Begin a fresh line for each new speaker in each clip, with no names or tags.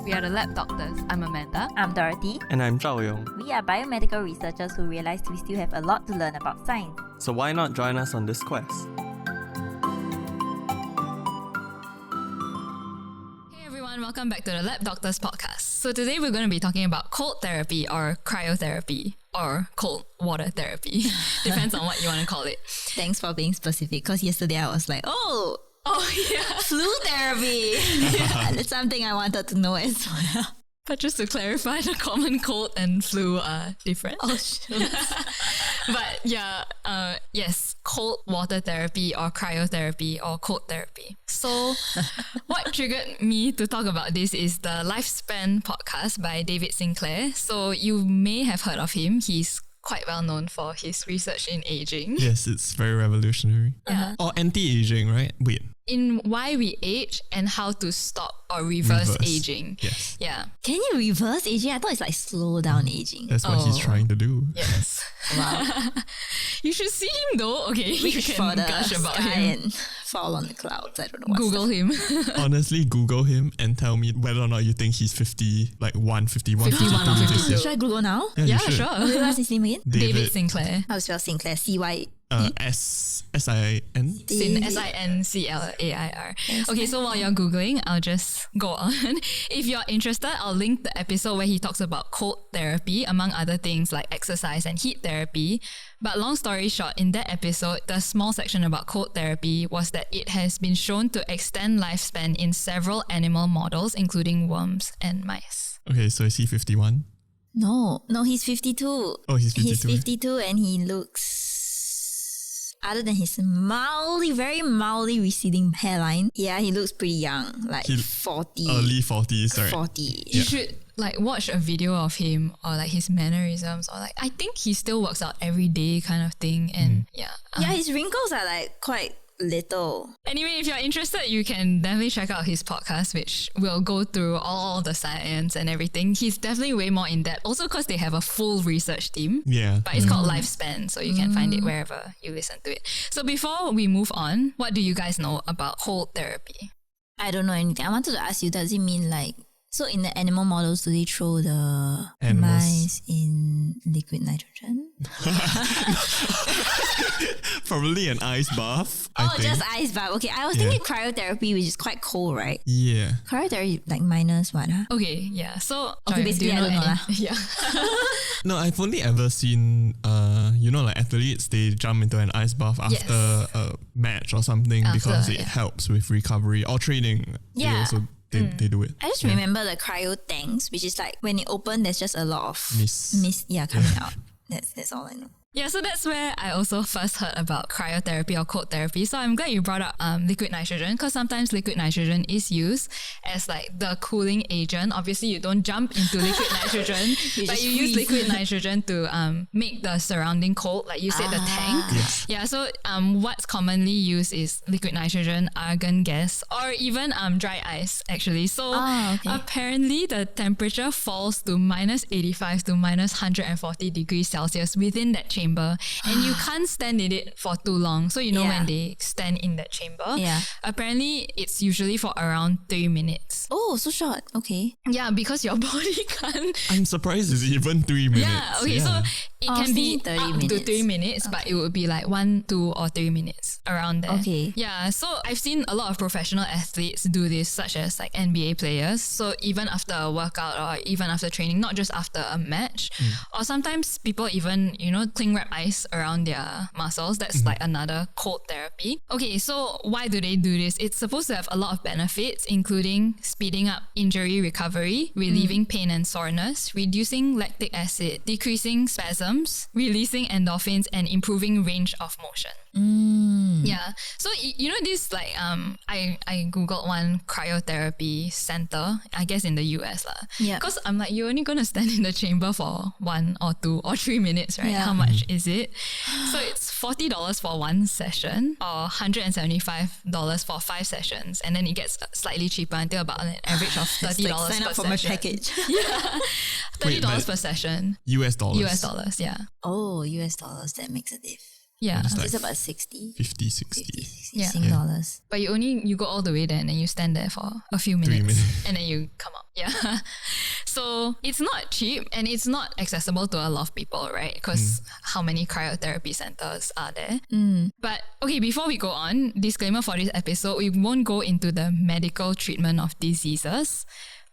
We are the Lab Doctors. I'm Amanda.
I'm Dorothy.
And I'm Zhao Yong.
We are biomedical researchers who realized we still have a lot to learn about science.
So why not join us on this quest?
Hey everyone, welcome back to the Lab Doctors podcast. So today we're going to be talking about cold therapy or cryotherapy or cold water therapy. Depends on what you want to call it.
Thanks for being specific, because yesterday I was like, oh yeah, flu therapy. That's something I wanted to know as well.
But just to clarify, the common cold and flu are different.
Oh, sure.
But yeah, yes, cold water therapy or cryotherapy or cold therapy. So what triggered me to talk about this is the Lifespan podcast by David Sinclair. So you may have heard of him. He's quite well known for his research in aging.
Yes, it's very revolutionary.
Yeah.
Or anti-aging, right? Wait.
In why we age and how to stop or reverse aging.
Yes.
Yeah.
Can you reverse aging? I thought it's like slow down aging.
That's what he's trying to do.
Yes.
Wow.
You should see him though. Okay.
Reach
you
for
can
the
gush about
sky
him.
and fall on the clouds. I don't know.
Google him.
Honestly, Google him and tell me whether or not you think he's 50, like 51,
51 or
52.
52.
Should I Google now?
Yeah,
Yeah,
you should.
sure.
What's his name again?
David Sinclair.
How to spell Sinclair? C-Y...
S-I-N.
Sinclair. Okay, so while you're Googling, I'll just go on. If you're interested, I'll link the episode where he talks about cold therapy, among other things like exercise and heat therapy. But long story short, in that episode, the small section about cold therapy was that it has been shown to extend lifespan in several animal models, including worms and mice.
Okay, so is he 51?
No, he's 52.
Oh, he's 52.
He's 52 and he looks... Other than his very mildly receding hairline, yeah, he looks pretty young, like 40.
Early 40s, right?
40.
You should watch a video of him or his mannerisms or I think he still works out every day kind of thing. And yeah,
His wrinkles are quite little.
Anyway, if you're interested, you can definitely check out his podcast, which will go through all the science and everything. He's definitely way more in depth. Also, because they have a full research team.
Yeah.
But it's called Lifespan, so you can find it wherever you listen to it. So before we move on, what do you guys know about cold therapy?
I don't know anything. I wanted to ask you, does it mean so in the animal models, do they throw the mice in liquid nitrogen?
Probably an ice bath, I think.
Just ice bath. Okay, I was thinking cryotherapy, which is quite cold, right?
Yeah.
Cryotherapy, minus what? Huh?
Okay, yeah. So
Okay, basically, I don't know lah.
Yeah.
No, I've only ever seen, athletes, they jump into an ice bath after a match or something because it helps with recovery or training.
Yeah.
They do it.
I just remember the cryo tanks, which is when it open, there's just a lot of
Mist.
coming out. That's all I know.
Yeah, so that's where I also first heard about cryotherapy or cold therapy. So I'm glad you brought up liquid nitrogen, because sometimes liquid nitrogen is used as the cooling agent. Obviously, you don't jump into liquid nitrogen, but you use liquid nitrogen to make the surrounding cold, like you said, the tank.
Yes.
Yeah, so what's commonly used is liquid nitrogen, argon gas, or even dry ice, actually. So apparently the temperature falls to minus 85 to minus 140 degrees Celsius within that chamber, and you can't stand in it for too long. So when they stand in that chamber, apparently it's usually for around 3 minutes.
Oh, so short. Okay.
Yeah, because your body can't.
I'm surprised it's even 3 minutes.
Yeah, okay, so it can be
30
up
minutes.
to 3 minutes, but it would be 1, 2 or 3 minutes around there.
Okay.
Yeah, so I've seen a lot of professional athletes do this, such as NBA players. So even after a workout or even after training, not just after a match, or sometimes people even, cling wrap ice around their muscles. That's another cold therapy. Okay, so why do they do this? It's supposed to have a lot of benefits, including speeding up injury recovery, relieving pain and soreness, reducing lactic acid, decreasing spasms, releasing endorphins, and improving range of motion. Yeah. So this I googled one cryotherapy center, I guess in the US lah.
Yeah.
Because I'm you're only gonna stand in the chamber for 1 or 2 or 3 minutes, right?
Yeah.
How much is it? So it's $40 for one session or $175 for 5 sessions, and then it gets slightly cheaper until about an average of $30 per
sign up for
session.
my package.
Yeah. $30 per session.
US dollars.
US dollars, yeah.
Oh, US dollars. That makes a diff.
Yeah.
It's like
It's about 60.
50, 60.
Yeah.
Sing dollars.
But you go all the way there and then you stand there for a few minutes,
minutes.
and then you come out. Yeah. So it's not cheap and it's not accessible to a lot of people, right? Because how many cryotherapy centers are there? But okay, before we go on, disclaimer for this episode, we won't go into the medical treatment of diseases.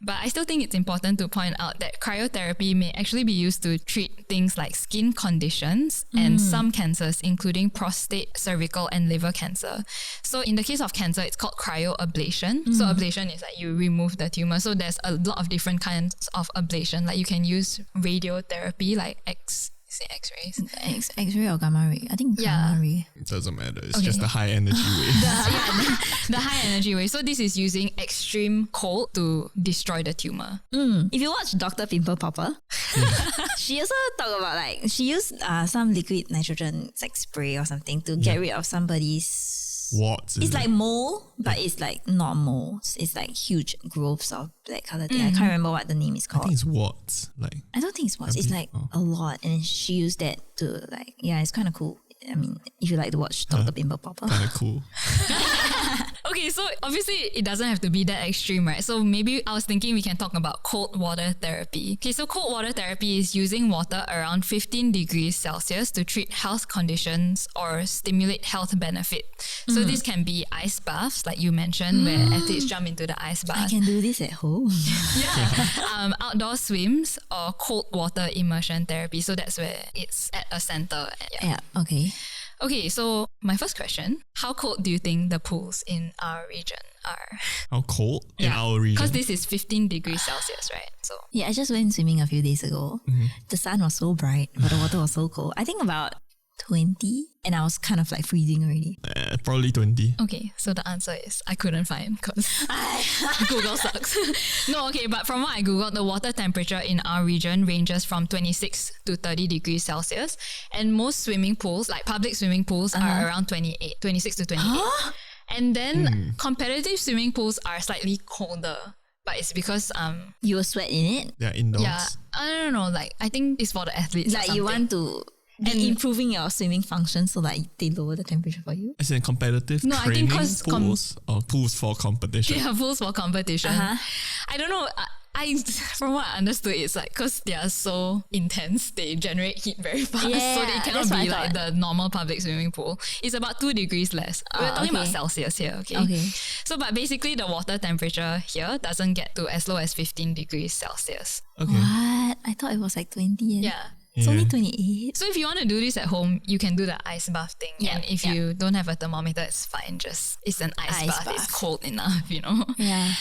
But I still think it's important to point out that cryotherapy may actually be used to treat things like skin conditions and some cancers, including prostate, cervical, and liver cancer. So in the case of cancer, it's called cryoablation. So ablation is like you remove the tumor. So there's a lot of different kinds of ablation. Like you can use radiotherapy, like X-rays.
X-ray or gamma ray? I think gamma ray.
It doesn't matter. It's just the high energy wave.
The high energy wave. So this is using extreme cold to destroy the tumor.
If you watch Dr. Pimple Popper, she also talked about like she used some liquid nitrogen like spray or something to get rid of somebody's.
What?
It's like mole, but it's like not moles. It's like huge growths of black color thing. I can't remember what the name is
I
called.
think it's what? Like,
I don't think it's what. It's like a lot, and she used that to like it's kind of cool. I mean, if you like to watch Dr. Pimple Popper.
kind of cool.
Okay, so obviously it doesn't have to be that extreme, right? So maybe I was thinking we can talk about cold water therapy. Okay, so cold water therapy is using water around 15 degrees Celsius to treat health conditions or stimulate health benefit. So this can be ice baths, like you mentioned, where athletes jump into the ice bath.
I can do this at home.
Outdoor swims or cold water immersion therapy. So that's where it's at a center.
Okay.
Okay, so my first question, how cold do you think the pools in our region are?
How cold in our region?
Because this is 15 degrees Celsius, right? So
Yeah, I just went swimming a few days ago. The sun was so bright, but the water was so cold. I think about 20, and I was kind of like freezing already.
Probably 20.
okay, so the answer is I couldn't find because Google sucks. No, okay, but from what I Googled, the water temperature in our region ranges from 26 to 30 degrees Celsius. And most swimming pools, like public swimming pools, are around 26 to 28. And then competitive swimming pools are slightly colder. But it's because
You will sweat in it?
Yeah, indoors.
yeah, I don't know, like I think it's for the athletes.
Like you want to be improving your swimming function so like they lower the temperature for you?
As in competitive
No, I think
training
'cause
pools or pools for competition.
Yeah, pools for competition. I don't know. I from what I understood, it's like because they are so intense, they generate heat very fast, so they cannot
that's what
be
I
like
thought.
the normal public swimming pool. It's about 2 degrees less. We're talking about
okay.
Celsius here, okay?
Okay.
So, but basically, the water temperature here doesn't get to as low as 15 degrees Celsius.
Okay.
What? I thought it was like 20.
Yeah.
It's only
Yeah.
28.
So if you want to do this at home, you can do the ice bath thing.
Yeah,
And if you don't have a thermometer, it's fine. Just it's an ice bath. It's cold enough, you know.
Yeah.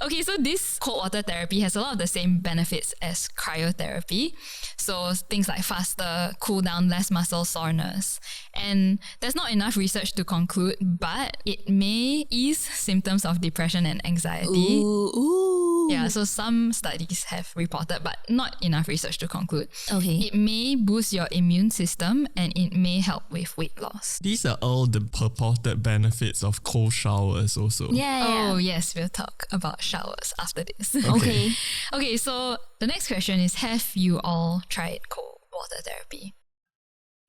Okay, so this cold water therapy has a lot of the same benefits as cryotherapy. So things like faster cool down, less muscle soreness. And there's not enough research to conclude, but it may ease symptoms of depression and anxiety.
Ooh.
Yeah, so some studies have reported, but not enough research to conclude.
Okay.
It may boost your immune system and it may help with weight loss.
These are all the purported benefits of cold showers also.
Yeah.
Oh, yes, we'll talk about showers after this.
Okay.
Okay, so the next question is, have you all tried cold water therapy?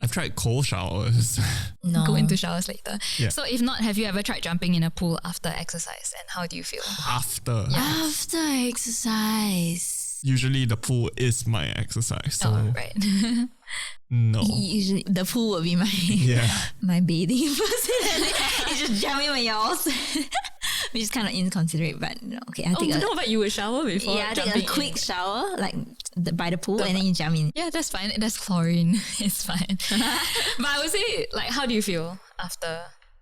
I've tried cold showers.
No.
Go into showers later.
Yeah.
So if not, have you ever tried jumping in a pool after exercise and how do you feel?
After.
After exercise.
Usually the pool is my exercise. So
Oh, right.
no.
Usually the pool will be my
Yeah.
my bathing facility. You just jump in when you're all which is kind of inconsiderate, but no, okay. I take
but you would shower before
I take
jumping
a quick
in.
shower like by the pool and then you jump in.
Yeah, that's fine. That's chlorine. It's fine. But I would say, like, how do you feel after?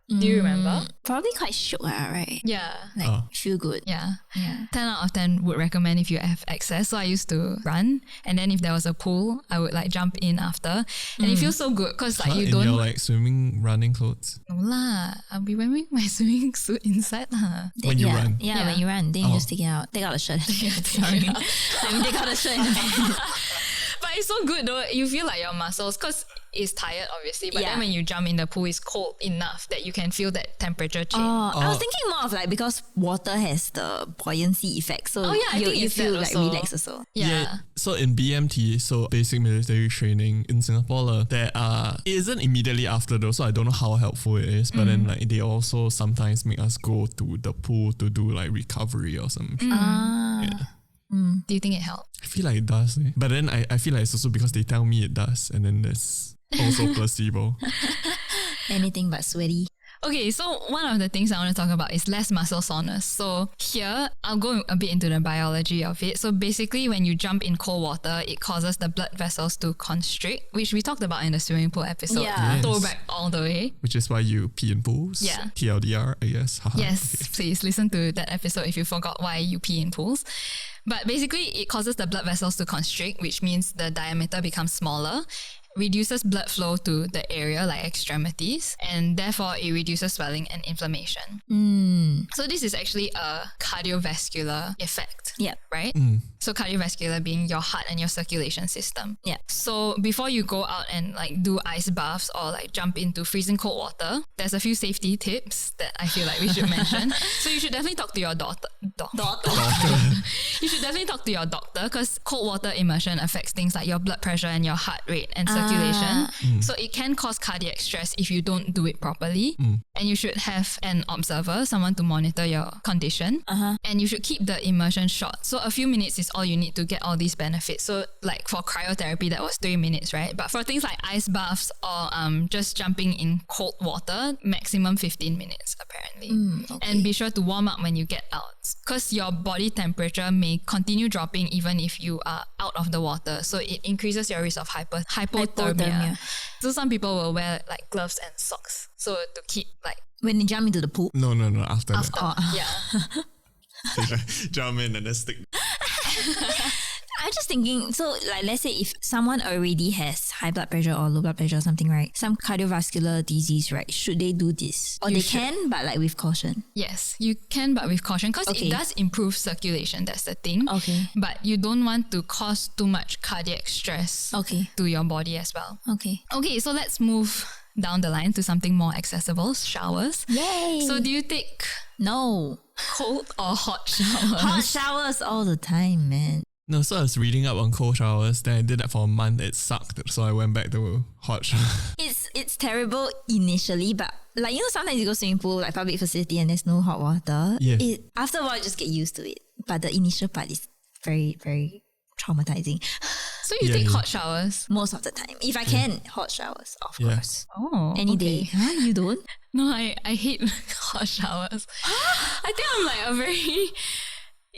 Do you remember?
Probably quite shook, right?
Yeah.
Like feel good.
Yeah.
Yeah.
10 out of 10 would recommend if you have access. So I used to run, and then if there was a pool, I would like jump in after. And it feels so good because like you
in
don't.
your like swimming running clothes.
No lah, I'll be wearing my swimming suit inside lah.
When you run.
Yeah,
Yeah.
when you run, then you just take it out. Take out the shirt. Sorry. I mean, take out the shirt and the pants.
But it's so good though. You feel like your muscles, because it's tired obviously, but then when you jump in the pool, it's cold enough that you can feel that temperature change.
I was thinking more of like because water has the buoyancy effect, so
I think
you
it's
feel
that
like
also.
relaxed also.
Yeah.
So in BMT, so basic military training in Singapore, it isn't immediately after though, so I don't know how helpful it is. But then like they also sometimes make us go to the pool to do like recovery or something.
Do you think it helped?
I feel like it does. But then I feel like it's also because they tell me it does, and then there's also placebo.
Anything but sweaty.
Okay, so one of the things I want to talk about is less muscle soreness. So here, I'll go a bit into the biology of it. So basically, when you jump in cold water, it causes the blood vessels to constrict, which we talked about in the swimming pool episode.
Yeah.
Yes.
Throwback all the way.
Which is why you pee in pools.
Yeah.
TLDR, I guess. Haha.
Yes,
Okay.
please listen to that episode if you forgot why you pee in pools. But basically, it causes the blood vessels to constrict, which means the diameter becomes smaller, reduces blood flow to the area like extremities, and therefore it reduces swelling and inflammation. So this is actually a cardiovascular effect.
Yep.
Right? So cardiovascular being your heart and your circulation system.
Yeah.
So before you go out and like do ice baths or like jump into freezing cold water, there's a few safety tips that I feel like we should mention. So you should definitely talk to your doctor. You should definitely talk to your doctor because cold water immersion affects things like your blood pressure and your heart rate and circulation. So it can cause cardiac stress if you don't do it properly. And you should have an observer, someone to monitor your condition. And you should keep the immersion short. So a few minutes is all you need to get all these benefits. So like for cryotherapy, that was 3 minutes, right? But for things like ice baths or just jumping in cold water, maximum 15 minutes apparently. And be sure to warm up when you get out because your body temperature may continue dropping even if you are out of the water. So it increases your risk of hypothermia. So some people will wear like gloves and socks. So to keep like
When you jump into the pool.
No, after that.
yeah.
Jump in and then stick.
I'm just thinking, so like let's say if someone already has high blood pressure or low blood pressure or something, right? Some cardiovascular disease, right? Should they do this? Or they can, but like with caution.
Yes, you can, but with caution because it does improve circulation. That's the thing.
Okay.
But you don't want to cause too much cardiac stress to your body as well.
Okay.
Okay, so let's move down the line to something more accessible, showers.
Yay!
So do you take
No.
cold or hot showers?
Hot showers all the time, man.
No, so I was reading up on cold showers. Then I did that for a month. It sucked. So I went back to hot shower.
It's terrible initially, but like, you know, sometimes you go swimming pool, like public facility and there's no hot water.
Yeah.
After a while, you just get used to it. But the initial part is very, very traumatizing.
So you take hot showers?
Most of the time. If I can, hot showers, of course.
Oh,
Any day. Huh? You don't?
No, I hate hot showers. I think I'm like a very...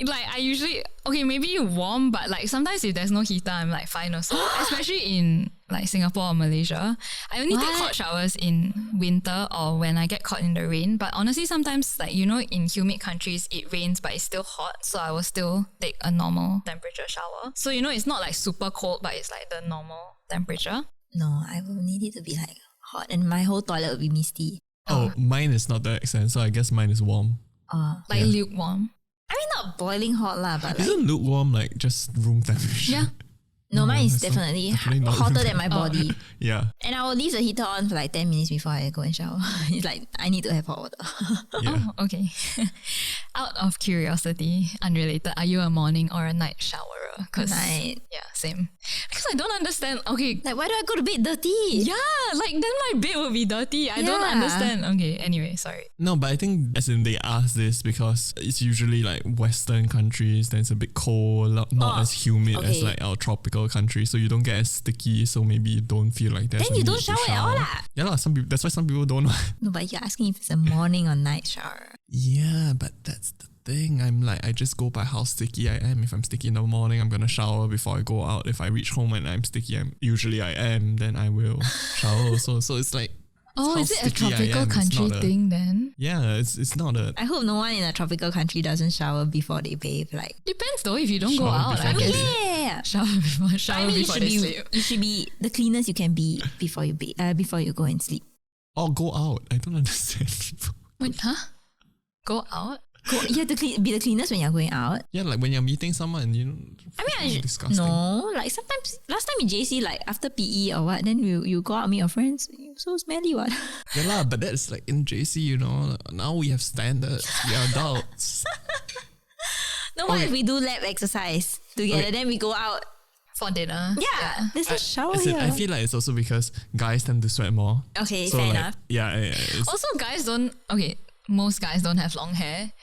Like I usually, okay, maybe warm, but like sometimes if there's no heater, I'm like fine also. Especially in like Singapore or Malaysia. I only take hot showers in winter or when I get caught in the rain. But honestly, sometimes like, you know, in humid countries, it rains, but it's still hot. So I will still take a normal temperature shower. So, you know, it's not like super cold, but it's like the normal temperature.
No, I will need it to be like hot and my whole toilet will be misty.
Oh, mine is not that extent. So I guess mine is warm.
Like lukewarm.
I mean, not boiling hot lah, but like...
Isn't lukewarm like just room temperature?
Yeah.
No, mine is
it's not-
definitely
definitely not
hotter
room
than my body.
Yeah.
And I will leave the heater on for like 10 minutes before I go and shower. It's like, I need to have hot water.
Yeah.
Oh, okay. Out of curiosity, unrelated, are you a morning or a night showerer?
Night.
Yeah, same. Because I don't understand. Okay.
Like, why do I go to bed dirty?
Yeah, like then my bed will be dirty. I don't
Yeah.
understand. Okay, anyway, sorry.
No, but I think as in they ask this because it's usually like Western countries, then it's a bit cold, not as humid as like our tropical countries, so you don't get as sticky. So maybe you don't feel like that.
Then you don't shower at all lah.
Yeah, lah. Some people. That's why some people don't.
No, but you're asking if it's a morning or night shower.
Yeah, but that's the thing. I'm like, I just go by how sticky I am. If I'm sticky in the morning, I'm gonna shower before I go out. If I reach home and I'm sticky, I am, then I will shower also. So it's like,
Oh,
how
is it a
sticky I
tropical
am. It's
country
not a-
thing then?
Yeah, it's not a
I hope no one in a tropical country doesn't shower before they bathe. Like,
Depends though if you don't go
Shower
out.
before
I
they
guess.
bathe.
yeah.
Shower before
I mean,
before they sleep.
you should be the cleanest you can be before you before you go and sleep.
or go out. I don't understand people.
Wait, huh? Go out?
You have to be the cleanest when you're going out.
Yeah, like when you're meeting someone, you know. Disgusting.
No, like sometimes last time in JC, like after PE or what, then you go out meet your friends. So smelly, what?
Yeah lah, but that's like in JC, you know. Now we have standards. We are adults.
No, what if we do lab exercise together?
Okay.
Then we go out.
For dinner.
Yeah, there's a shower
As in,
here.
I feel like it's also because guys tend to sweat more.
Okay,
So
fair
like,
enough.
Yeah, it's-
Also, guys don't. Okay, most guys don't have long hair.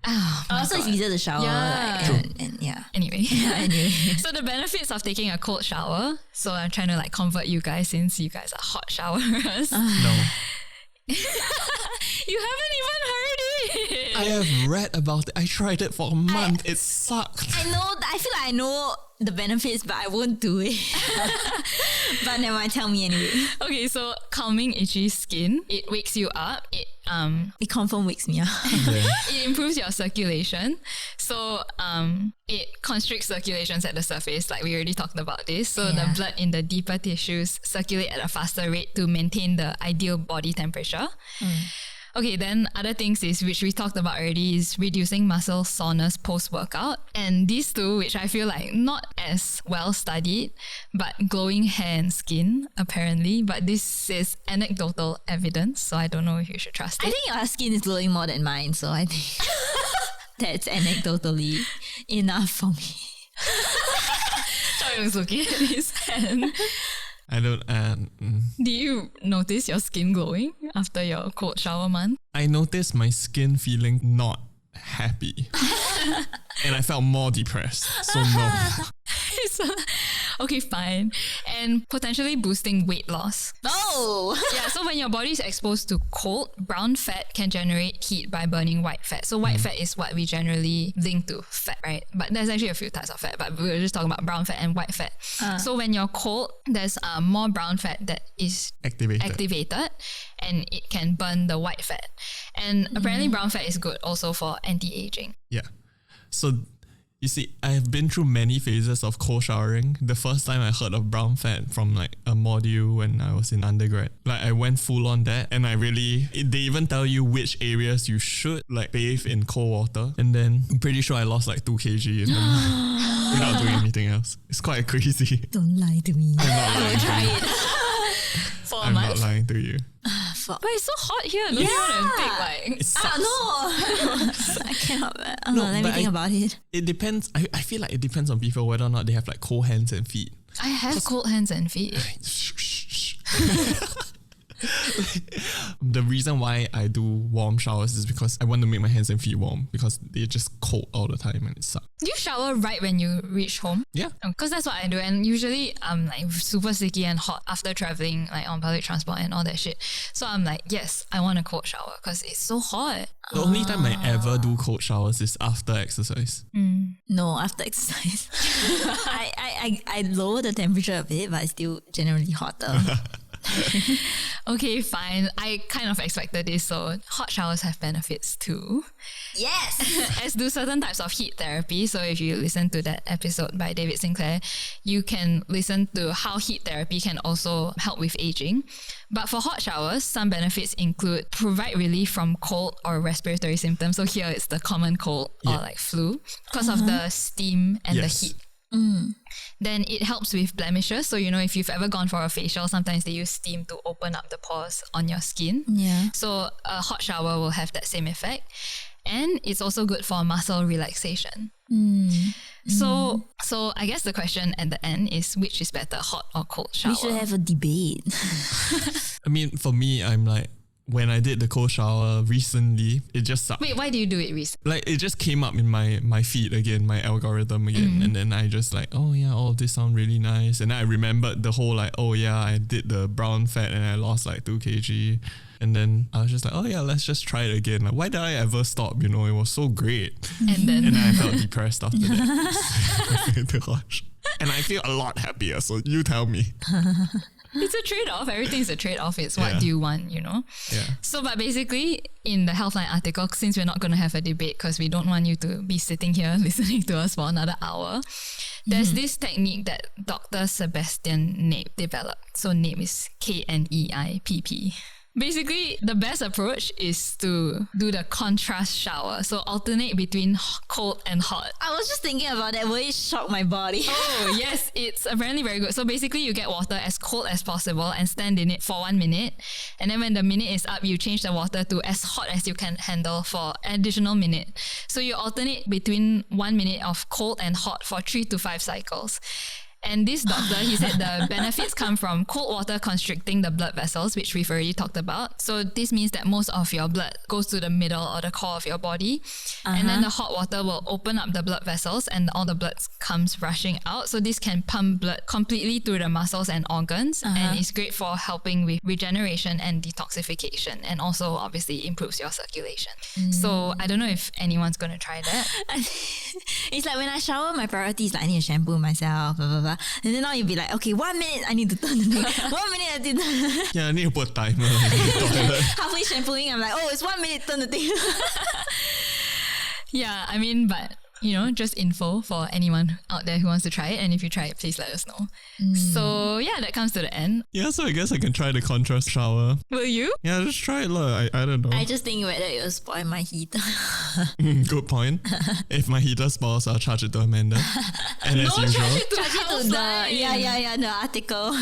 Oh, my
Also, it's
God.
easier to shower.
Yeah.
Like, and yeah.
Anyway.
Anyway.
So the benefits of taking a cold shower. So I'm trying to like convert you guys since you guys are hot showerers.
no.
You haven't even heard it.
I have read about it. I tried it for a month. It sucked.
I know. I feel like I know the benefits, but I won't do it. But never mind. Tell me anyway.
Okay, so calming itchy skin. It wakes you up.
It confirm wakes me up.
Yeah.
It improves your circulation. So it constricts circulations at the surface, like we already talked about this. So
Yeah.
the blood in the deeper tissues circulate at a faster rate to maintain the ideal body temperature. Okay, then other things is, which we talked about already, is reducing muscle soreness post-workout. And these two, which I feel like not as well studied, but glowing hair and skin, apparently. But this is anecdotal evidence, so I don't know if you should trust
I
it.
think your skin is glowing more than mine, so I think that's anecdotally enough for me.
Chao Yong's looking at his hand.
I don't.
Do you notice your skin glowing after your cold shower month?
I noticed my skin feeling not happy, and I felt more depressed. So no.
Okay, fine. And potentially boosting weight loss.
Oh!
Yeah, so when your body is exposed to cold, brown fat can generate heat by burning white fat. So white fat is what we generally link to fat, right? But there's actually a few types of fat, but we were just talking about brown fat and white fat. So when you're cold, there's more brown fat that is activated and it can burn the white fat. And apparently brown fat is good also for anti-aging.
Yeah. So you see, I have been through many phases of cold showering. The first time I heard of brown fat from like a module when I was in undergrad, like I went full on that, and they even tell you which areas you should like bathe in cold water. And then I'm pretty sure I lost like 2 kg in them without doing anything else. It's quite crazy.
Don't lie to me.
I'm not lying to you.
For a
I'm not
month.
lying to you.
But it's so hot here. Don't you want to take like...
It sucks.
No! I cannot. Let me
but
think about it.
It depends. I feel like it depends on people whether or not they have like cold hands and feet.
I have cold hands and feet.
The reason why I do warm showers is because I want to make my hands and feet warm because they're just cold all the time and it sucks.
Do you shower right when you reach home?
Yeah.
Because that's what I do. And usually I'm like super sticky and hot after traveling like on public transport and all that shit. So I'm like, yes, I want a cold shower because it's so hot.
The only time I ever do cold showers is after exercise.
No, after exercise. I lower the temperature a bit, but it's still generally hotter.
Okay, fine. I kind of expected this. So hot showers have benefits too.
Yes!
As do certain types of heat therapy. So if you listen to that episode by David Sinclair, you can listen to how heat therapy can also help with aging. But for hot showers, some benefits include provide relief from cold or respiratory symptoms. So here it's the common cold or like flu because of the steam and the heat. Then it helps with blemishes. So, you know, if you've ever gone for a facial, sometimes they use steam to open up the pores on your skin.
Yeah.
So a hot shower will have that same effect. And it's also good for muscle relaxation. So I guess the question at the end is, which is better, hot or cold shower?
We should have a debate.
I mean, for me, I'm like, when I did the cold shower recently, it just sucked.
Wait, why do you do it recently?
Like it just came up in my feed again, my algorithm again, and then I just like, oh yeah, all of this sound really nice, and then I remembered the whole like, oh yeah, I did the brown fat and I lost like 2 kg, and then I was just like, oh yeah, let's just try it again. Like, why did I ever stop? You know, it was so great,
And then
and I felt depressed after that. And I feel a lot happier. So you tell me.
it's a trade-off. Everything's a trade-off. It's what do you want, you know?
Yeah.
So, but basically, in the Healthline article, since we're not going to have a debate because we don't want you to be sitting here listening to us for another hour, there's this technique that Dr. Sebastian Kneip developed. So Kneip is Kneipp. Basically, the best approach is to do the contrast shower. So alternate between cold and hot.
I was just thinking about that. Will it shock my body?
Oh, yes, it's apparently very good. So basically, you get water as cold as possible and stand in it for 1 minute. And then when the minute is up, you change the water to as hot as you can handle for an additional minute. So you alternate between 1 minute of cold and hot for 3 to 5 cycles. And this doctor, he said the benefits come from cold water constricting the blood vessels, which we've already talked about. So this means that most of your blood goes to the middle or the core of your body. And then the hot water will open up the blood vessels and all the blood comes rushing out. So this can pump blood completely through the muscles and organs. And it's great for helping with regeneration and detoxification, and also obviously improves your circulation. So I don't know if anyone's going to try that.
It's like when I shower, my priority is like I need to shampoo myself, blah, blah, blah. And then now you'll be like, okay, 1 minute, I need to turn the thing. 1 minute, I need to
Yeah, I need to put a timer in the toilet.
halfway shampooing, I'm like, oh, it's 1 minute, turn the thing.
Yeah, I mean, but you know, just info for anyone out there who wants to try it. And if you try it, please let us know. So yeah, that comes to the end.
Yeah, so I guess I can try the contrast shower.
Will you?
Yeah, just try it. I don't know.
I just think whether it will spoil my heater.
Good point. If my heater spoils, I'll charge it to Amanda. And as usual,
Charge it to the, the article.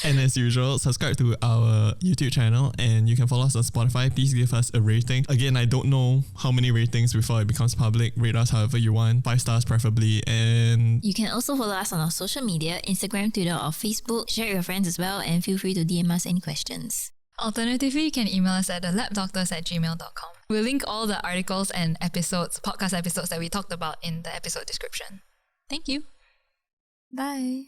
And as usual, subscribe to our YouTube channel and you can follow us on Spotify. Please give us a rating. Again, I don't know how many ratings before it becomes public. Rate us however you want. 5 stars preferably. And
You can also follow us on our social media, Instagram, Twitter or Facebook. Share with your friends as well and feel free to DM us any questions.
Alternatively, you can email us at thelabdoctors@gmail.com. We'll link all the articles and episodes, podcast episodes that we talked about in the episode description. Thank you.
Bye.